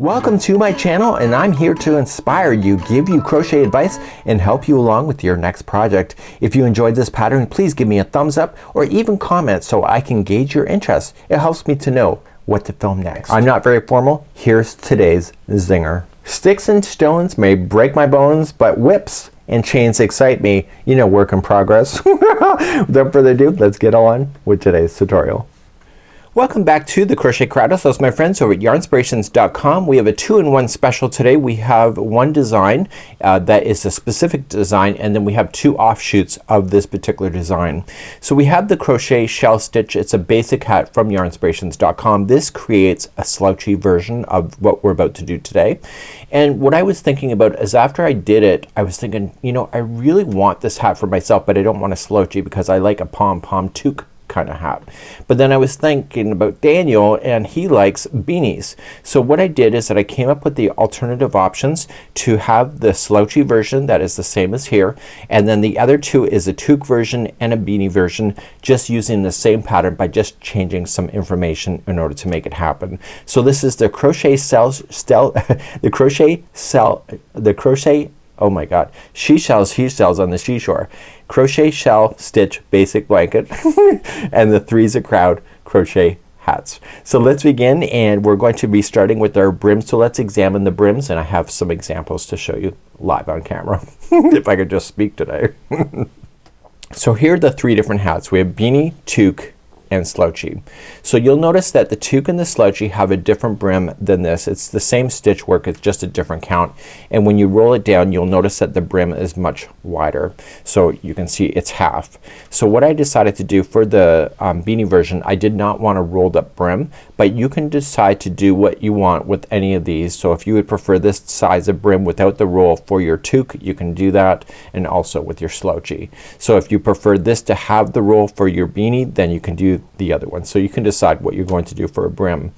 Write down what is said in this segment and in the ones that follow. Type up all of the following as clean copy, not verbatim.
Welcome to my channel, and I'm here to inspire you, give you crochet advice, and help you along with your next project. If you enjoyed this pattern, please give me a thumbs up or even comment so I can gauge your interest. It helps me to know what to film next. I'm not very formal. Here's today's zinger. Sticks and stones may break my bones, but whips and chains excite me. You know, work in progress. Without further ado, let's get on with today's tutorial. Welcome back to the Crochet Crowdhouse. Those my friends over at yarnspirations.com. We have a 2-in-1 special today. We have one design that is a specific design, and then we have two offshoots of this particular design. So we have the crochet shell stitch. It's a basic hat from yarnspirations.com. This creates a slouchy version of what we're about to do today. And what I was thinking about is after I did it, I was thinking, you know, I really want this hat for myself, but I don't want a slouchy because I like a pom-pom toque kind of hat. But then I was thinking about Daniel, and he likes beanies. So what I did is that I came up with the alternative options to have the slouchy version that is the same as here, and then the other two is a toque version and a beanie version, just using the same pattern by just changing some information in order to make it happen. So this is the crochet oh my god, she shells, he shells on the seashore. Crochet shell stitch basic blanket and the Three's a Crowd crochet hats. So let's begin, and we're going to be starting with our brims. So let's examine the brims, and I have some examples to show you live on camera. If I could just speak today. So here are the three different hats. We have beanie, toque, and slouchy. So you'll notice that the toque and the slouchy have a different brim than this. It's the same stitch work, it's just a different count, and when you roll it down you'll notice that the brim is much wider. So you can see it's half. So what I decided to do for the beanie version, I did not want a rolled up brim, but you can decide to do what you want with any of these. So if you would prefer this size of brim without the roll for your toque, you can do that, and also with your slouchy. So if you prefer this to have the roll for your beanie, then you can do the other one. So you can decide what you're going to do for a brim.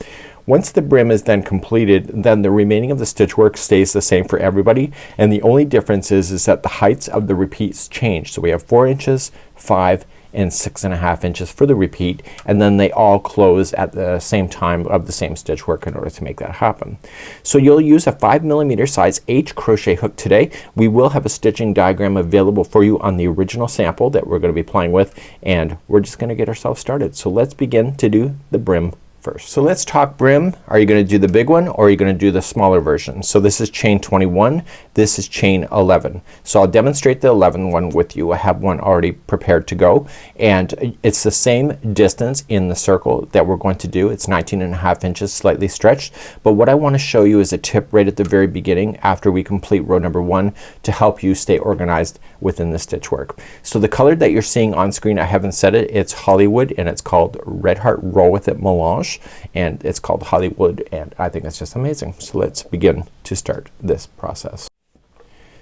Once the brim is then completed, then the remaining of the stitch work stays the same for everybody, and the only difference is that the heights of the repeats change. So we have 4 inches, 5, and 6.5 inches for the repeat, and then they all close at the same time of the same stitch work in order to make that happen. So you'll use a 5mm size H crochet hook today. We will have a stitching diagram available for you on the original sample that we're going to be playing with, and we're just going to get ourselves started. So let's begin to do the brim first. So let's talk brim. Are you going to do the big one, or are you going to do the smaller version? So this is chain 21, this is chain 11. So I'll demonstrate the 11 one with you. I have one already prepared to go, and it's the same distance in the circle that we're going to do. It's 19.5 inches, slightly stretched, but what I want to show you is a tip right at the very beginning after we complete row number 1 to help you stay organized within the stitch work. So the color that you're seeing on screen, I haven't said it, it's Hollywood, and it's called Red Heart Roll With It Mélange, and it's called Hollywood, and I think it's just amazing. So let's begin to start this process.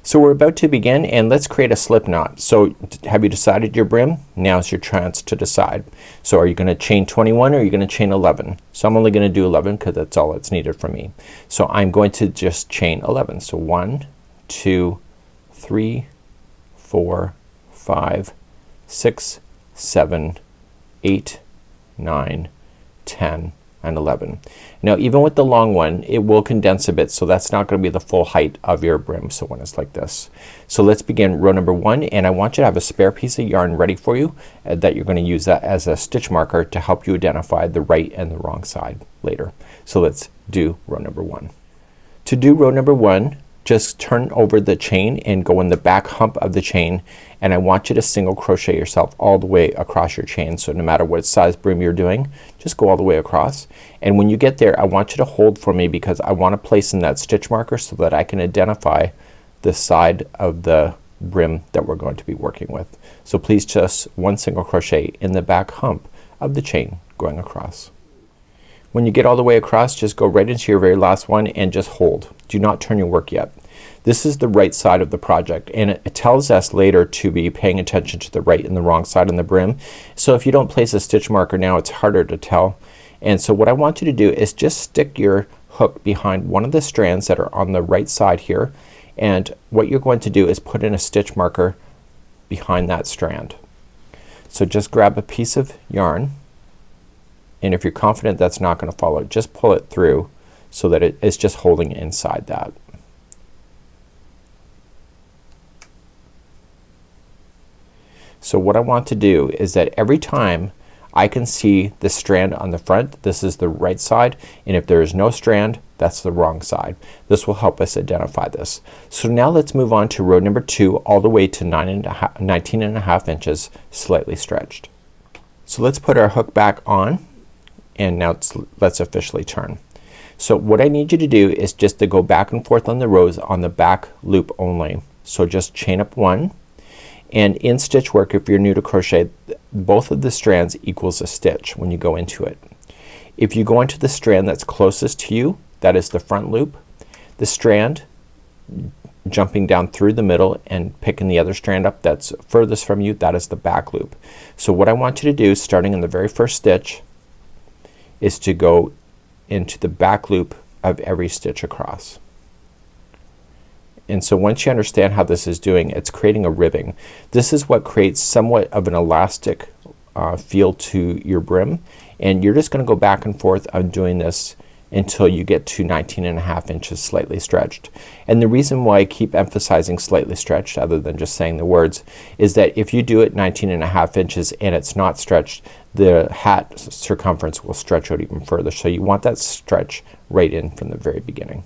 So we're about to begin, and let's create a slip knot. So have you decided your brim? Now's your chance to decide. So are you going to chain 21 or are you going to chain 11? So I'm only going to do 11 because that's all that's needed from me. So I'm going to just chain 11. So 1, 2, 3, 4, 5, 6, 7, 8, 9, 10, and 11. Now even with the long one it will condense a bit, so that's not going to be the full height of your brim. So when it's like this. So let's begin row number 1, and I want you to have a spare piece of yarn ready for you that you're going to use that as a stitch marker to help you identify the right and the wrong side later. So let's do row number 1. To do row number 1, just turn over the chain and go in the back hump of the chain, and I want you to single crochet yourself all the way across your chain. So no matter what size brim you're doing, just go all the way across, and when you get there I want you to hold for me because I want to place in that stitch marker so that I can identify the side of the brim that we're going to be working with. So please just one single crochet in the back hump of the chain going across. When you get all the way across, just go right into your very last one and just hold. Do not turn your work yet. This is the right side of the project, and it tells us later to be paying attention to the right and the wrong side on the brim. So if you don't place a stitch marker now, it's harder to tell. And so what I want you to do is just stick your hook behind one of the strands that are on the right side here, and what you're going to do is put in a stitch marker behind that strand. So just grab a piece of yarn, and if you're confident that's not going to follow, just pull it through so that it's just holding inside that. So what I want to do is that every time I can see the strand on the front, this is the right side, and if there is no strand, that's the wrong side. This will help us identify this. So now let's move on to row number 2 all the way to 19.5 inches slightly stretched. So let's put our hook back on, and now let's officially turn. So what I need you to do is just to go back and forth on the rows on the back loop only. So just chain up 1, and in stitch work, if you're new to crochet, both of the strands equals a stitch when you go into it. If you go into the strand that's closest to you, that is the front loop. The strand jumping down through the middle and picking the other strand up that's furthest from you, that is the back loop. So what I want you to do, starting in the very first stitch, is to go into the back loop of every stitch across. And so once you understand how this is doing, it's creating a ribbing. This is what creates somewhat of an elastic feel to your brim, and you're just gonna go back and forth on doing this until you get to 19.5 inches slightly stretched. And the reason why I keep emphasizing slightly stretched, other than just saying the words, is that if you do it 19.5 inches and it's not stretched, the hat circumference will stretch out even further. So you want that stretch right in from the very beginning.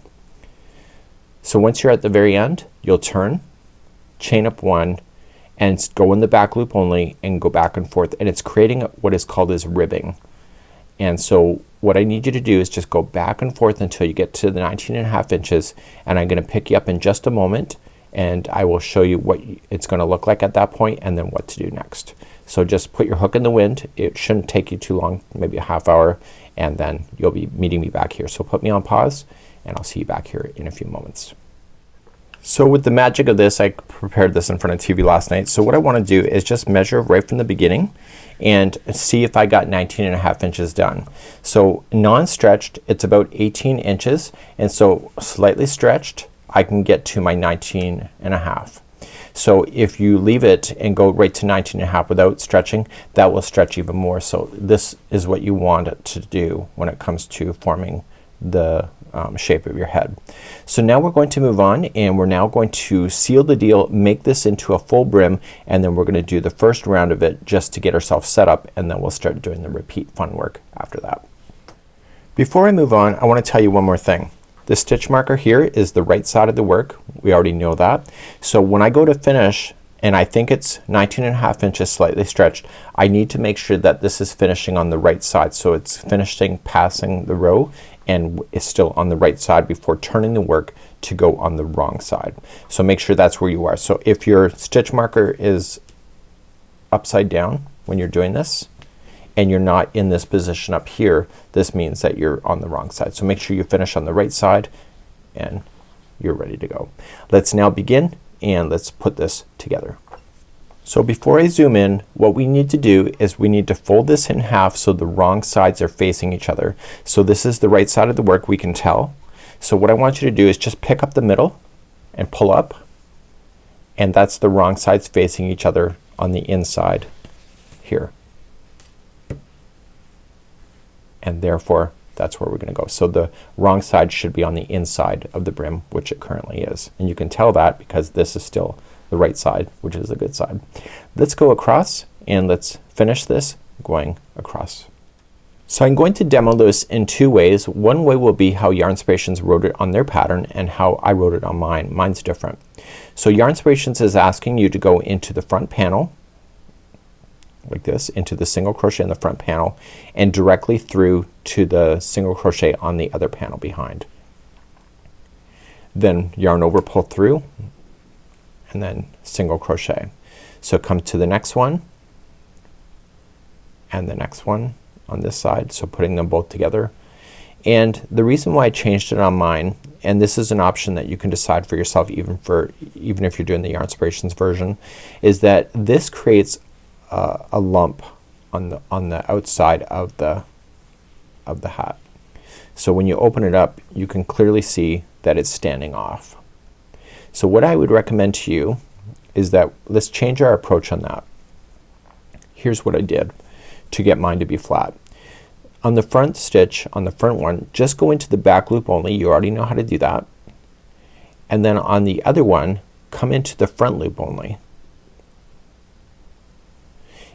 So once you're at the very end, you'll turn, chain up 1, and go in the back loop only and go back and forth, and it's creating what is called as ribbing. And so what I need you to do is just go back and forth until you get to the 19.5 inches, and I'm gonna pick you up in just a moment, and I will show you what it's gonna look like at that point and then what to do next. So just put your hook in the wind. It shouldn't take you too long, maybe a half hour, and then you'll be meeting me back here. So put me on pause, and I'll see you back here in a few moments. So with the magic of this, I prepared this in front of TV last night. So what I want to do is just measure right from the beginning and see if I got 19.5 inches done. So non-stretched, it's about 18 inches, and so slightly stretched I can get to my 19.5. So if you leave it and go right to 19.5 without stretching, that will stretch even more. So this is what you want it to do when it comes to forming the shape of your head. So now we're going to move on, and we're now going to seal the deal, make this into a full brim, and then we're gonna do the first round of it just to get ourselves set up, and then we'll start doing the repeat fun work after that. Before I move on, I want to tell you one more thing. The stitch marker here is the right side of the work. We already know that. So when I go to finish and I think it's 19.5 inches slightly stretched, I need to make sure that this is finishing on the right side. So it's finishing passing the row and it's still on the right side before turning the work to go on the wrong side. So make sure that's where you are. So if your stitch marker is upside down when you're doing this and you're not in this position up here, this means that you're on the wrong side. So make sure you finish on the right side and you're ready to go. Let's now begin and let's put this together. So before I zoom in, what we need to do is we need to fold this in half so the wrong sides are facing each other. So this is the right side of the work, we can tell. So what I want you to do is just pick up the middle and pull up, and that's the wrong sides facing each other on the inside here. And therefore that's where we're gonna go. So the wrong side should be on the inside of the brim, which it currently is. And you can tell that because this is still the right side, which is the good side. Let's go across and let's finish this going across. So I'm going to demo this in two ways. One way will be how Yarnspirations wrote it on their pattern and how I wrote it on mine. Mine's different. So Yarnspirations is asking you to go into the front panel like this, into the single crochet in the front panel and directly through to the single crochet on the other panel behind. Then yarn over, pull through, and then single crochet. So come to the next one and the next one on this side, so putting them both together. And the reason why I changed it on mine, and this is an option that you can decide for yourself even if you're doing the Yarnspirations version, is that this creates a lump on the outside of the hat. So when you open it up, you can clearly see that it's standing off. So what I would recommend to you is that let's change our approach on that. Here's what I did to get mine to be flat. on the front stitch, on the front one, just go into the back loop only. You already know how to do that. And then on the other one, come into the front loop only.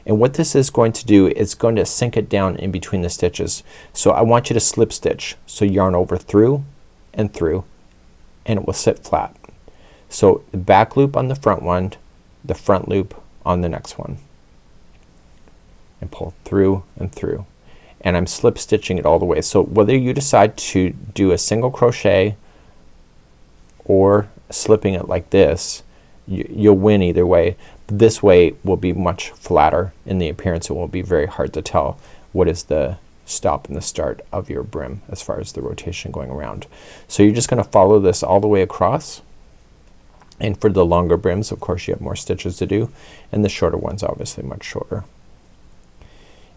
And what this is going to do is going to sink it down in between the stitches. So I want you to slip stitch. So yarn over through and through, and it will sit flat. So the back loop on the front one, the front loop on the next one, and pull through and through. And I'm slip stitching it all the way. So whether you decide to do a single crochet or slipping it like this, you'll win either way. This way will be much flatter in the appearance. It won't be very hard to tell what is the stop and the start of your brim as far as the rotation going around. So you're just gonna follow this all the way across. And for the longer brims, of course, you have more stitches to do, and the shorter ones obviously much shorter.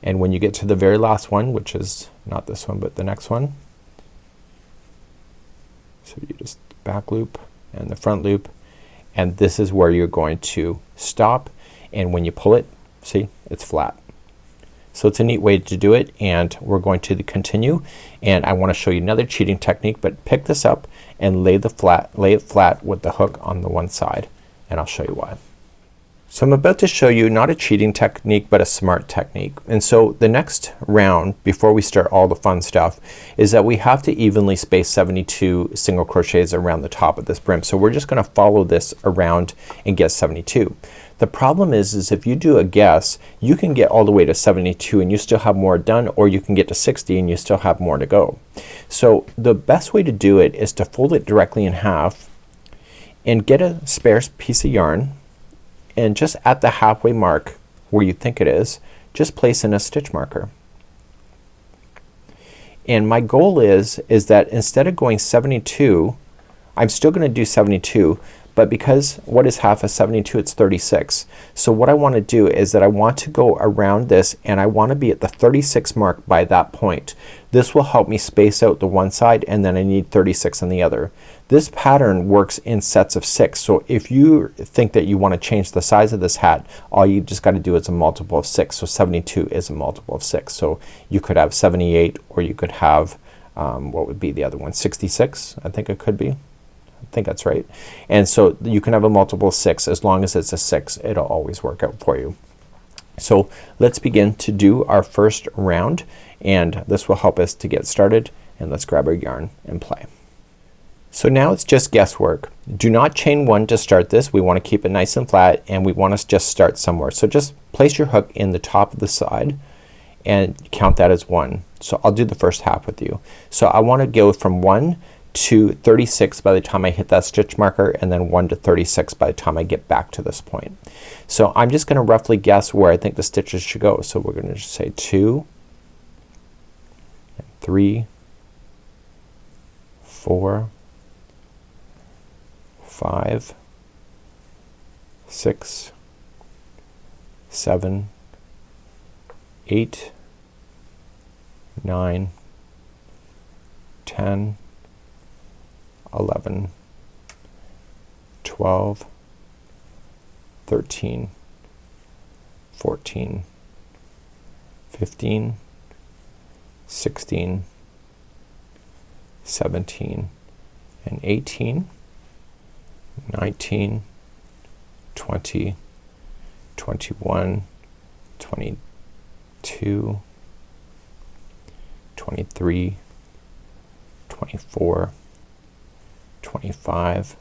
And when you get to the very last one, which is not this one but the next one, so you just back loop and the front loop, and this is where you're going to stop, and when you pull it, see, it's flat. So it's a neat way to do it, and we're going to continue, and I want to show you another cheating technique, but pick this up and lay it flat with the hook on the one side, and I'll show you why. So I'm about to show you not a cheating technique but a smart technique. And so the next round before we start all the fun stuff is that we have to evenly space 72 single crochets around the top of this brim. So we're just gonna follow this around and get 72. The problem is if you do a guess, you can get all the way to 72 and you still have more done, or you can get to 60 and you still have more to go. So the best way to do it is to fold it directly in half and get a spare piece of yarn, and just at the halfway mark where you think it is, just place in a stitch marker. And my goal is that instead of going 72, I'm still gonna do 72, but because what is half of 72? It's 36. So what I want to do is that I want to go around this, and I want to be at the 36 mark by that point. This will help me space out the one side, and then I need 36 on the other. This pattern works in sets of 6. So if you think that you want to change the size of this hat, all you just got to do is a multiple of 6. So 72 is a multiple of 6. So you could have 78, or you could have what would be the other one? 66, I think it could be. I think that's right. And so you can have a multiple of 6. As long as it's a 6, it'll always work out for you. So let's begin to do our first round, and this will help us to get started. And let's grab our yarn and play. So now it's just guesswork. Do not chain one to start this. We want to keep it nice and flat, and we want to just start somewhere. So just place your hook in the top of the side and count that as 1. So I'll do the first half with you. So I want to go from 1 to 36 by the time I hit that stitch marker, and then 1 to 36 by the time I get back to this point. So I'm just gonna roughly guess where I think the stitches should go. So we're gonna just say 2, 3, 4, 5, 6, 7, 8, 9, 10, 11, 12, 13, 14, 15, 16, 17, and 18, 19, 20, 21, 22, 23, 24, 25,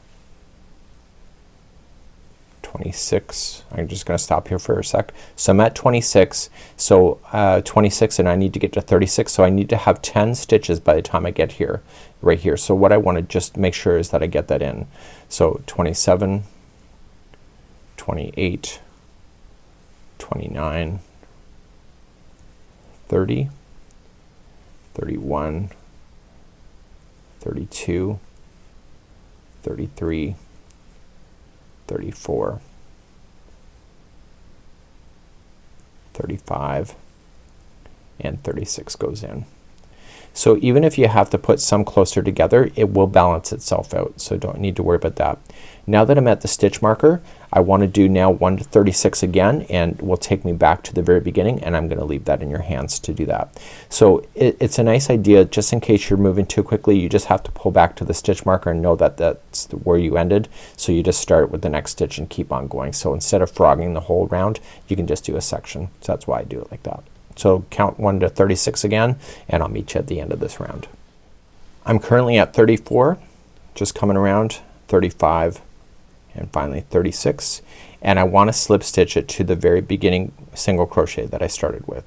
26. I'm just gonna stop here for a sec. So I'm at 26. So 26, and I need to get to 36. So I need to have 10 stitches by the time I get here, right here. So what I want to just make sure is that I get that in. So 27, 28, 29, 30, 31, 32, 33, 34, 35, and 36 goes in. So even if you have to put some closer together, it will balance itself out, so don't need to worry about that. Now that I'm at the stitch marker, I want to do now 1 to 36 again, and will take me back to the very beginning, and I'm gonna leave that in your hands to do that. So it's a nice idea, just in case you're moving too quickly, you just have to pull back to the stitch marker and know that that's where you ended. So you just start with the next stitch and keep on going. So instead of frogging the whole round, you can just do a section. So that's why I do it like that. So count 1 to 36 again, and I'll meet you at the end of this round. I'm currently at 34, just coming around, 35, and finally 36, and I want to slip stitch it to the very beginning single crochet that I started with.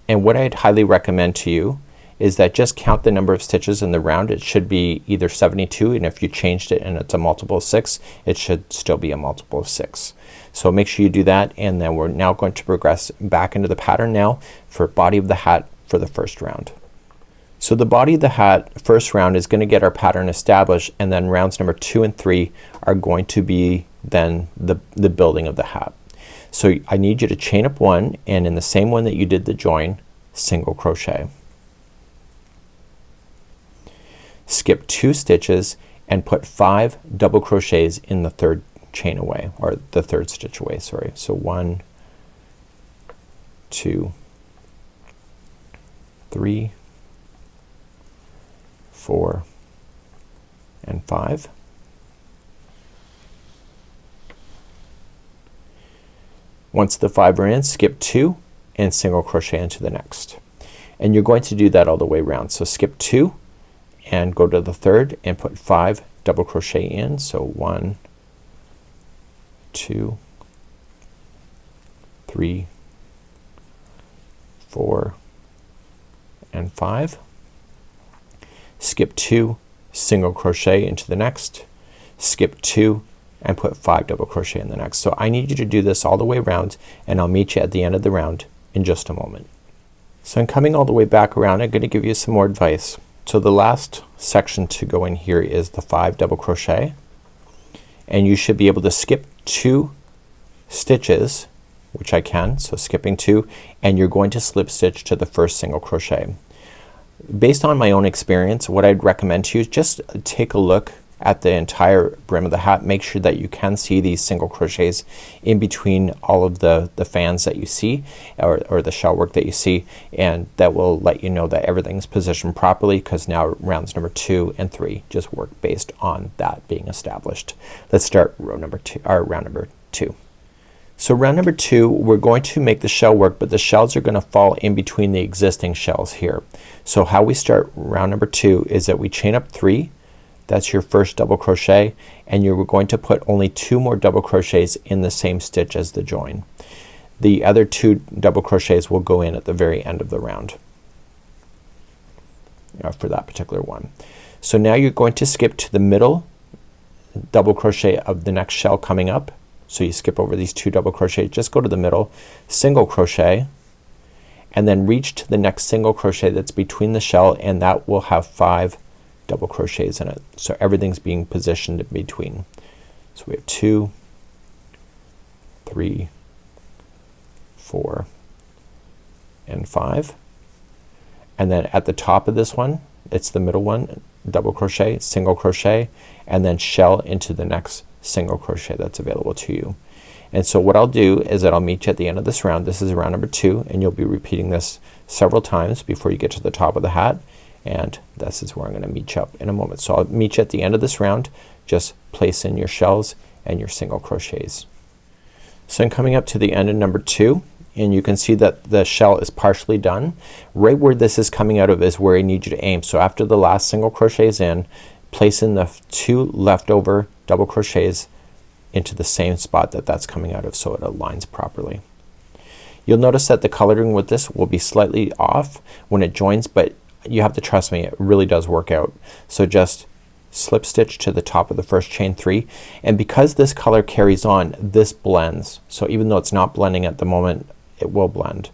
And what I'd highly recommend to you is that just count the number of stitches in the round. It should be either 72, and if you changed it and it's a multiple of 6, it should still be a multiple of 6. So make sure you do that, and then we're now going to progress back into the pattern now for body of the hat for the first round. So the body of the hat first round is gonna get our pattern established, and then rounds number 2 and 3 are going to be then the building of the hat. So I need you to chain up 1, and in the same one that you did the join, single crochet. Skip 2 stitches and put 5 double crochets in the third chain away, or the third stitch away, sorry. So 1, 2, 3, 4, and 5. Once the 5 are in, skip 2 and single crochet into the next. And you're going to do that all the way around. So skip 2 and go to the third and put 5 double crochet in. So 1, 2, 3, 4, and 5. Skip 2, single crochet into the next, skip 2 and put 5 double crochet in the next. So I need you to do this all the way around, and I'll meet you at the end of the round in just a moment. So I'm coming all the way back around. I'm going to give you some more advice. So the last section to go in here is the 5 double crochet, and you should be able to skip 2 stitches, which I can, so skipping 2, and you're going to slip stitch to the first single crochet. Based on my own experience, what I'd recommend to you is just take a look at the entire brim of the hat. Make sure that you can see these single crochets in between all of the fans that you see, or the shell work that you see, and that will let you know that everything's positioned properly, because now rounds number 2 and 3 just work based on that being established. Let's start round number 2. So round number 2, we're going to make the shell work, but the shells are gonna fall in between the existing shells here. So how we start round number 2 is that we chain up 3, that's your first double crochet, and you're going to put only 2 more double crochets in the same stitch as the join. The other 2 double crochets will go in at the very end of the round for that particular one. So now you're going to skip to the middle double crochet of the next shell coming up. So you skip over these 2 double crochets, just go to the middle, single crochet, and then reach to the next single crochet that's between the shell, and that will have 5 double crochets in it. So everything's being positioned in between. So we have 2, 3, 4, and 5. And then at the top of this one, it's the middle one, double crochet, single crochet, and then shell into the next single crochet that's available to you. And so what I'll do is that I'll meet you at the end of this round. This is round number 2, and you'll be repeating this several times before you get to the top of the hat, and this is where I'm gonna meet you up in a moment. So I'll meet you at the end of this round. Just place in your shells and your single crochets. So I'm coming up to the end of number 2, and you can see that the shell is partially done. Right where this is coming out of is where I need you to aim. So after the last single crochet is in, place in the 2 leftover double crochets into the same spot that that's coming out of, so it aligns properly. You'll notice that the coloring with this will be slightly off when it joins, but you have to trust me, it really does work out. So just slip stitch to the top of the first chain 3, and because this color carries on, this blends. So even though it's not blending at the moment, it will blend.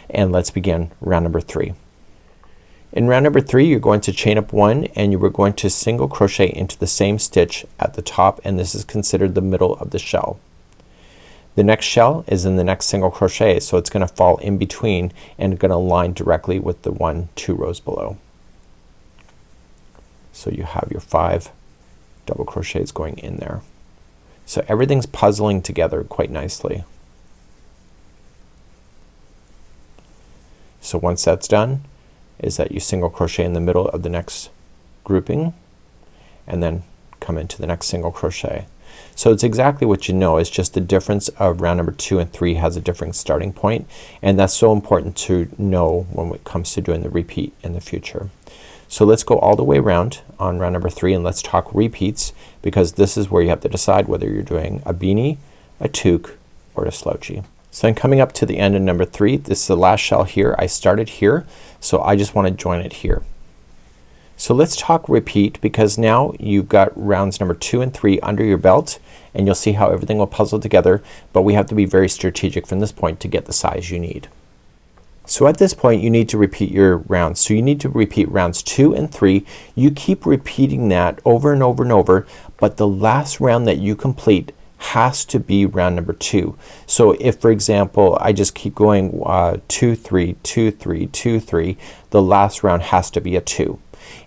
And let's begin round number 3. In round number 3, you're going to chain up 1, and you are going to single crochet into the same stitch at the top, and this is considered the middle of the shell. The next shell is in the next single crochet, so it's gonna fall in between and gonna align directly with the 1, 2 rows below. So you have your 5 double crochets going in there. So everything's puzzling together quite nicely. So once that's done is that you single crochet in the middle of the next grouping and then come into the next single crochet. So it's exactly what you know, it's just the difference of round number 2 and 3 has a different starting point, and that's so important to know when it comes to doing the repeat in the future. So let's go all the way around on round number 3 and let's talk repeats, because this is where you have to decide whether you're doing a beanie, a toque, or a slouchy. So I'm coming up to the end of number 3. This is the last shell here. I started here, so I just want to join it here. So let's talk repeat, because now you've got rounds number 2 and 3 under your belt, and you'll see how everything will puzzle together, but we have to be very strategic from this point to get the size you need. So at this point you need to repeat your rounds. So you need to repeat rounds 2 and 3. You keep repeating that over and over and over, but the last round that you complete has to be round number 2. So if, for example, I just keep going 2 3 2 3 2 3, the last round has to be a 2.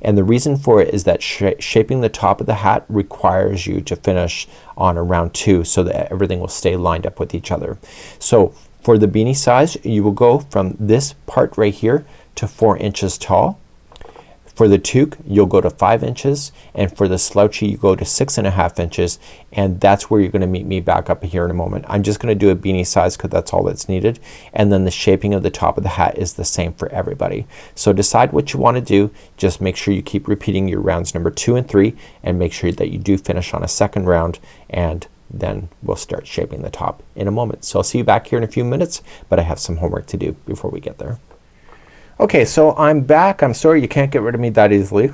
And the reason for it is that shaping the top of the hat requires you to finish on a round 2 so that everything will stay lined up with each other. So for the beanie size, you will go from this part right here to 4 inches tall. For the toque, you'll go to 5 inches, and for the slouchy you go to 6.5 inches, and that's where you're gonna meet me back up here in a moment. I'm just gonna do a beanie size because that's all that's needed, and then the shaping of the top of the hat is the same for everybody. So decide what you want to do. Just make sure you keep repeating your rounds number 2 and 3, and make sure that you do finish on a second round, and then we'll start shaping the top in a moment. So I'll see you back here in a few minutes, but I have some homework to do before we get there. Okay, so I'm back. I'm sorry you can't get rid of me that easily.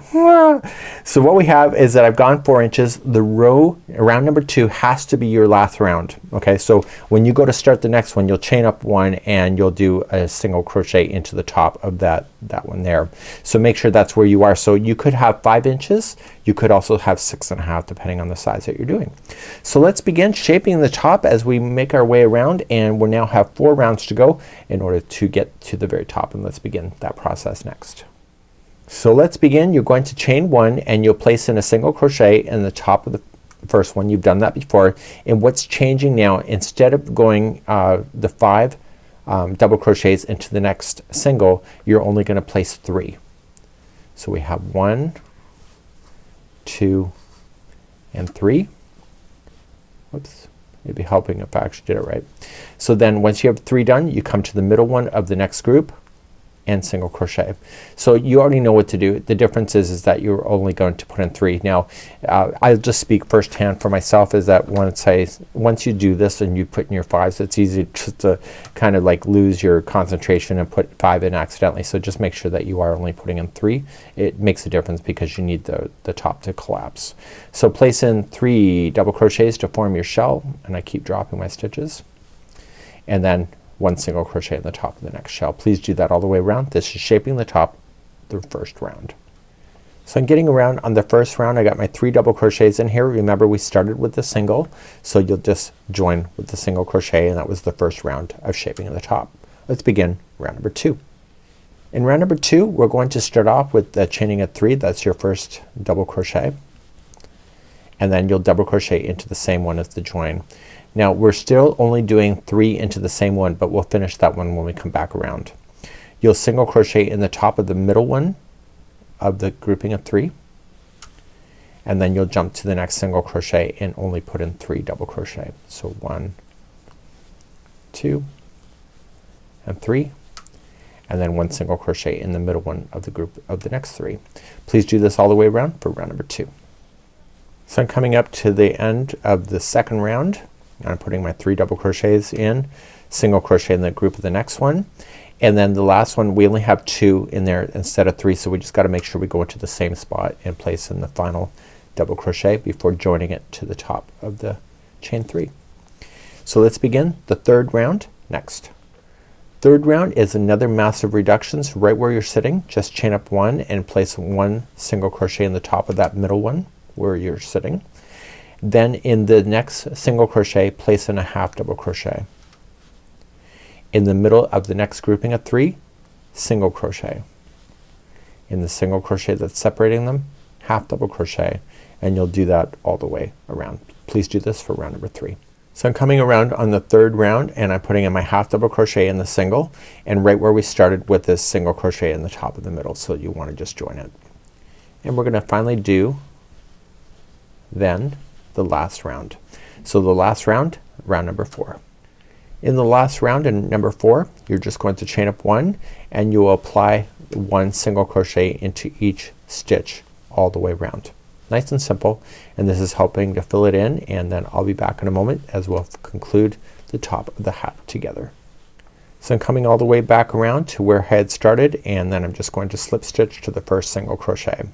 So what we have is that I've gone 4 inches. The round number 2 has to be your last round. Okay, so when you go to start the next one, you'll chain up 1 and you'll do a single crochet into the top of that one there. So make sure that's where you are. So you could have 5 inches. You could also have 6.5 depending on the size that you're doing. So let's begin shaping the top as we make our way around, and we now have 4 rounds to go in order to get to the very top, and let's begin that process next. So let's begin. You're going to chain 1 and you'll place in a single crochet in the top of the first one. You've done that before, and what's changing now, instead of going the 5 double crochets into the next single, you're only gonna place 3. So we have 1 2 and 3. Whoops, it'd be helping if I actually did it right. So then once you have 3 done, you come to the middle one of the next group and single crochet. So you already know what to do. The difference is that you're only going to put in 3. Now I'll just speak firsthand for myself, is that once you do this and you put in your 5s, it's easy just to kind of like lose your concentration and put 5 in accidentally. So just make sure that you are only putting in 3. It makes a difference because you need the top to collapse. So place in 3 double crochets to form your shell, and I keep dropping my stitches, and then 1 single crochet in the top of the next shell. Please do that all the way around. This is shaping the top the first round. So I'm getting around on the first round. I got my 3 double crochets in here. Remember we started with the single, so you'll just join with the single crochet, and that was the first round of shaping the top. Let's begin round number 2. In round number 2 we're going to start off with the chaining of 3. That's your first double crochet, and then you'll double crochet into the same one as the join. Now we're still only doing 3 into the same one, but we'll finish that one when we come back around. You'll single crochet in the top of the middle one of the grouping of 3, and then you'll jump to the next single crochet and only put in 3 double crochet. So 1 2 and 3, and then 1 single crochet in the middle one of the group of the next 3. Please do this all the way around for round number 2. So I'm coming up to the end of the second round. I'm putting my 3 double crochets in, single crochet in the group of the next one, and then the last one we only have 2 in there instead of 3, so we just got to make sure we go into the same spot and place in the final double crochet before joining it to the top of the chain 3. So let's begin the third round next. Third round is another massive reductions right where you're sitting. Just chain up 1 and place 1 single crochet in the top of that middle one where you're sitting. Then in the next single crochet, place in a half double crochet. In the middle of the next grouping of 3, single crochet. In the single crochet that's separating them, half double crochet, and you'll do that all the way around. Please do this for round number 3. So I'm coming around on the 3rd round and I'm putting in my half double crochet in the single, and right where we started with this single crochet in the top of the middle, so you want to just join it. And we're gonna finally do then the last round. So the last round, round number 4. In the last round in number 4, you're just going to chain up 1 and you will apply 1 single crochet into each stitch all the way around. Nice and simple, and this is helping to fill it in, and then I'll be back in a moment as we'll conclude the top of the hat together. So I'm coming all the way back around to where I had started, and then I'm just going to slip stitch to the first single crochet.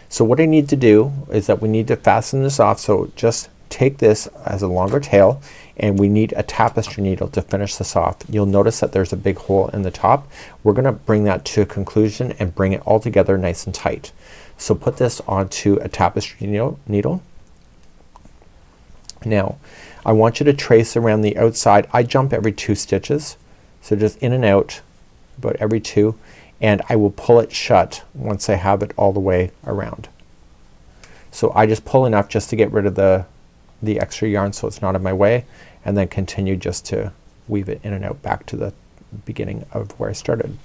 So what I need to do is that we need to fasten this off, so just take this as a longer tail, and we need a tapestry needle to finish this off. You'll notice that there's a big hole in the top. We're gonna bring that to a conclusion and bring it all together nice and tight. So put this onto a tapestry needle. Now I want you to trace around the outside. I jump every 2 stitches, so just in and out about every 2, and I will pull it shut once I have it all the way around. So I just pull enough just to get rid of the extra yarn so it's not in my way, and then continue just to weave it in and out back to the beginning of where I started.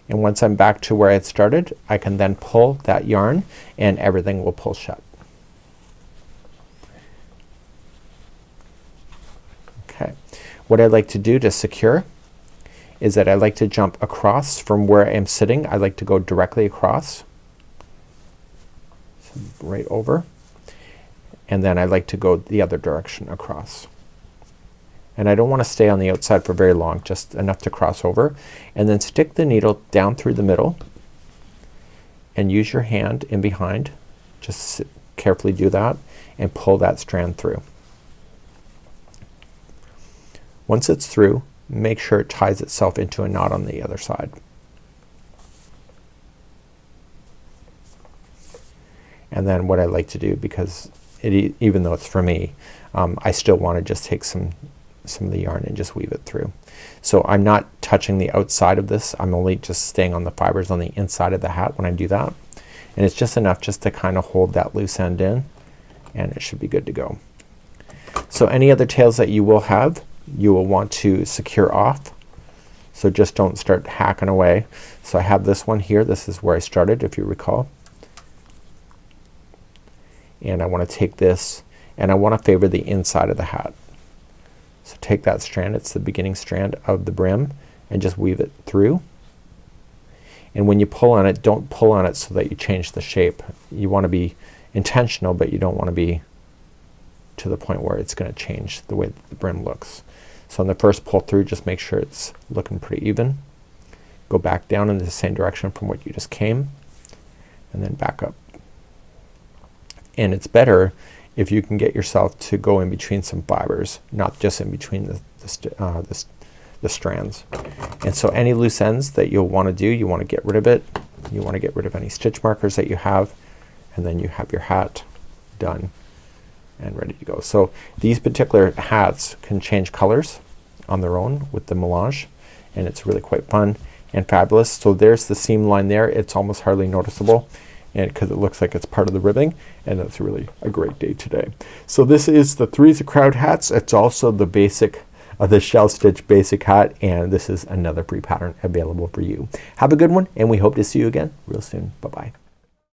And once I'm back to where I had started, I can then pull that yarn and everything will pull shut. Okay. What I'd like to do to secure is that I like to jump across from where I am sitting. I like to go directly across, so right over, and then I like to go the other direction across. And I don't want to stay on the outside for very long, just enough to cross over, and then stick the needle down through the middle and use your hand in behind. Just carefully do that and pull that strand through. Once it's through, make sure it ties itself into a knot on the other side. And then what I like to do, because even though it's for me, I still want to just take some of the yarn and just weave it through. So I'm not touching the outside of this. I'm only just staying on the fibers on the inside of the hat when I do that, and it's just enough just to kind of hold that loose end in, and it should be good to go. So any other tails that you will have, you will want to secure off, so just don't start hacking away. So I have this one here. This is where I started, if you recall, and I want to take this and I want to favor the inside of the hat. So take that strand, it's the beginning strand of the brim, and just weave it through. And when you pull on it, don't pull on it so that you change the shape. You want to be intentional, but you don't want to be to the point where it's going to change the way that the brim looks. So on the first pull through, just make sure it's looking pretty even. Go back down in the same direction from what you just came, and then back up. And it's better if you can get yourself to go in between some fibers, not just in between the strands. And so any loose ends that you'll want to do, you want to get rid of it. You want to get rid of any stitch markers that you have, and then you have your hat done and ready to go. So these particular hats can change colors on their own with the Mélange, and it's really quite fun and fabulous. So there's the seam line there. It's almost hardly noticeable, and because it looks like it's part of the ribbing, and it's really a great day today. So this is the Threes of Crowd hats. It's also the basic the shell stitch basic hat, and this is another free pattern available for you. Have a good one, and we hope to see you again real soon. Bye bye.